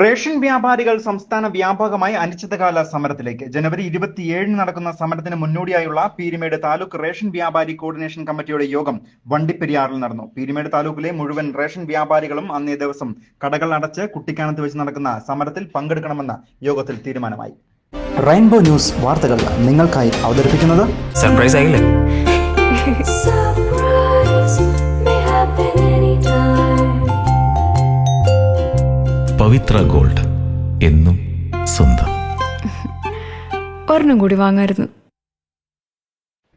Ration വ്യാപാരികൾ സംസ്ഥാന വ്യാപകമായി അനിശ്ചിതകാല സമരത്തിലേക്ക്. ജനുവരി 27 നടക്കുന്ന സമരത്തിന് മുന്നോടിയായുള്ള പീരുമേട് താലൂക്ക് റേഷൻ വ്യാപാരി കോർഡിനേഷൻ കമ്മിറ്റിയുടെ യോഗം വണ്ടിപ്പെരിയാറിൽ നടന്നു. പീരുമേട് താലൂക്കിലെ മുഴുവൻ റേഷൻ വ്യാപാരികളും അന്നേ ദിവസം കടകൾ അടച്ച് കുട്ടിക്കാനത്ത് വെച്ച് നടക്കുന്ന സമരത്തിൽ പങ്കെടുക്കണമെന്ന് യോഗത്തിൽ തീരുമാനമായി. റെയിൻബോ ന്യൂസ് വാർത്തകൾ നിങ്ങൾക്കായി അവതരിപ്പിക്കുന്നത് സർപ്രൈസ് ആയില്ലേ? പവിത്ര ഗോൾഡ്, എന്നും സ്വന്തം. ഒരെണ്ണം കൂടി വാങ്ങായിരുന്നു.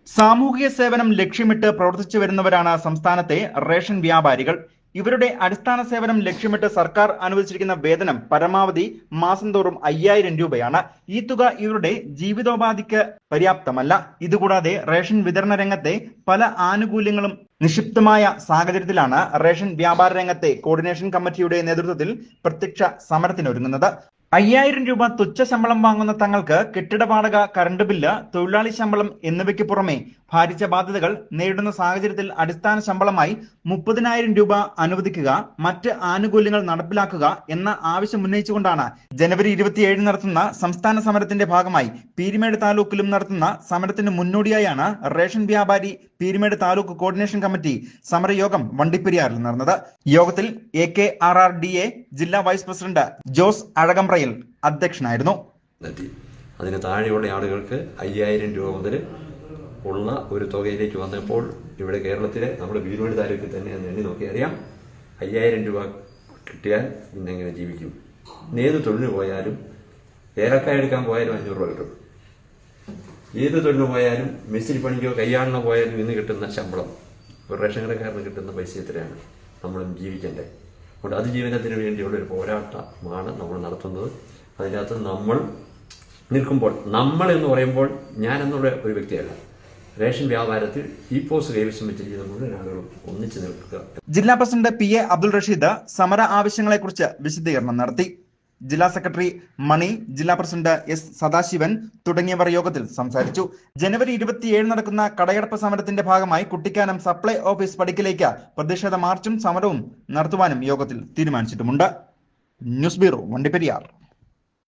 സാമൂഹിക സേവനം ലക്ഷ്യമിട്ട് പ്രവർത്തിച്ചു വരുന്നവരാണ് സംസ്ഥാനത്തെ റേഷൻ വ്യാപാരികൾ. ഇവരുടെ അടിസ്ഥാന സേവനം ലക്ഷ്യമിട്ട് സർക്കാർ അനുവദിച്ചിരിക്കുന്ന വേതനം പരമാവധി മാസം തോറും 5000 രൂപയാണ്. ഈ തുക ഇവരുടെ ജീവിതോപാധിക്ക് പര്യാപ്തമല്ല. ഇതുകൂടാതെ റേഷൻ വിതരണ രംഗത്തെ പല ആനുകൂല്യങ്ങളും നിക്ഷിപ്തമായ സാഹചര്യത്തിലാണ് റേഷൻ വ്യാപാര രംഗത്തെ കോർഡിനേഷൻ കമ്മിറ്റിയുടെ നേതൃത്വത്തിൽ പ്രത്യക്ഷ സമരത്തിനൊരുങ്ങുന്നത്. 5000 രൂപ തുച്ഛ ശമ്പളം വാങ്ങുന്ന തങ്ങൾക്ക് കെട്ടിട വാടക, കറണ്ട് ബില്ല്, തൊഴിലാളി ശമ്പളം എന്നിവയ്ക്ക് പുറമെ ഭാരിച്ച ബാധ്യതകൾ നേരിടുന്ന സാഹചര്യത്തിൽ അടിസ്ഥാന ശമ്പളമായി 30,000 രൂപ അനുവദിക്കുക, മറ്റ് ആനുകൂല്യങ്ങൾ നടപ്പിലാക്കുക എന്ന ആവശ്യം ഉന്നയിച്ചുകൊണ്ടാണ് ജനുവരി 27 നടത്തുന്ന സംസ്ഥാന സമരത്തിന്റെ ഭാഗമായി പീരുമേട് താലൂക്കിലും നടത്തുന്ന സമരത്തിന് മുന്നോടിയായാണ് റേഷൻ വ്യാപാരി പീരുമേട് താലൂക്ക് കോർഡിനേഷൻ കമ്മിറ്റി സമരയോഗം വണ്ടിപ്പെരിയാറിൽ നടന്നത്. യോഗത്തിൽ AKRRDA ജില്ലാ വൈസ് പ്രസിഡന്റ് ജോസ് അഴകമ്പ്രയിൽ അധ്യക്ഷനായിരുന്നു. അതിന് താഴെയുള്ള ആളുകൾക്ക് 5000 രൂപ മുതൽ ഉള്ള ഒരു തുകയിലേക്ക് വന്നപ്പോൾ ഇവിടെ കേരളത്തിലെ നമ്മുടെ പീരുമേട് താലൂക്കിൽ തന്നെ എണ്ണി നോക്കി അറിയാം, 5000 രൂപ കിട്ടിയാൽ ഇന്നെങ്ങനെ ജീവിക്കും? ഏത് തൊഴിലിന് പോയാലും, ഏലക്കായ എടുക്കാൻ പോയാലും 500 രൂപ കിട്ടും. ഏത് തൊഴിലിന് പോയാലും, മിസ്ത്രി പണിക്കോ കയ്യാളിനോ പോയാലും ഇന്ന് കിട്ടുന്ന ശമ്പളം, ഒരു റേഷൻ കടക്കാരന് കിട്ടുന്ന പൈസ എത്രയാണ്? നമ്മളും ജീവിക്കണ്ടേ? അതുകൊണ്ട് അതിജീവനത്തിന് വേണ്ടിയുള്ള ഒരു പോരാട്ടമാണ് നമ്മൾ നടത്തുന്നത്. അതിനകത്ത് നമ്മൾ നിൽക്കുമ്പോൾ, നമ്മൾ എന്ന് പറയുമ്പോൾ ഞാൻ എന്നുള്ള ഒരു വ്യക്തിയല്ല, റേഷൻ വ്യാപാരത്തിൽ ഈ പോസ്റ്റ് കൈവശം വെച്ചിരിക്കുന്ന മുഴുവൻ ആളുകളും ഒന്നിച്ചു നിൽക്കുക. ജില്ലാ പ്രസിഡന്റ് PA അബ്ദുൾ റഷീദ് സമര ആവശ്യങ്ങളെക്കുറിച്ച് വിശദീകരണം നടത്തി. ജില്ലാ സെക്രട്ടറി മണി, ജില്ലാ പ്രസിഡന്റ് S സദാശിവൻ തുടങ്ങിയവർ യോഗത്തിൽ സംസാരിച്ചു. ജനുവരി 27 നടക്കുന്ന കടയടപ്പ് സമരത്തിന്റെ ഭാഗമായി കുട്ടിക്കാനം സപ്ലൈ ഓഫീസ് പടിക്കലേക്ക് പ്രതിഷേധ മാർച്ചും സമരവും നടത്തുവാനും യോഗത്തിൽ തീരുമാനിച്ചിട്ടുമുണ്ട്. News bureau, Vandiperiyar.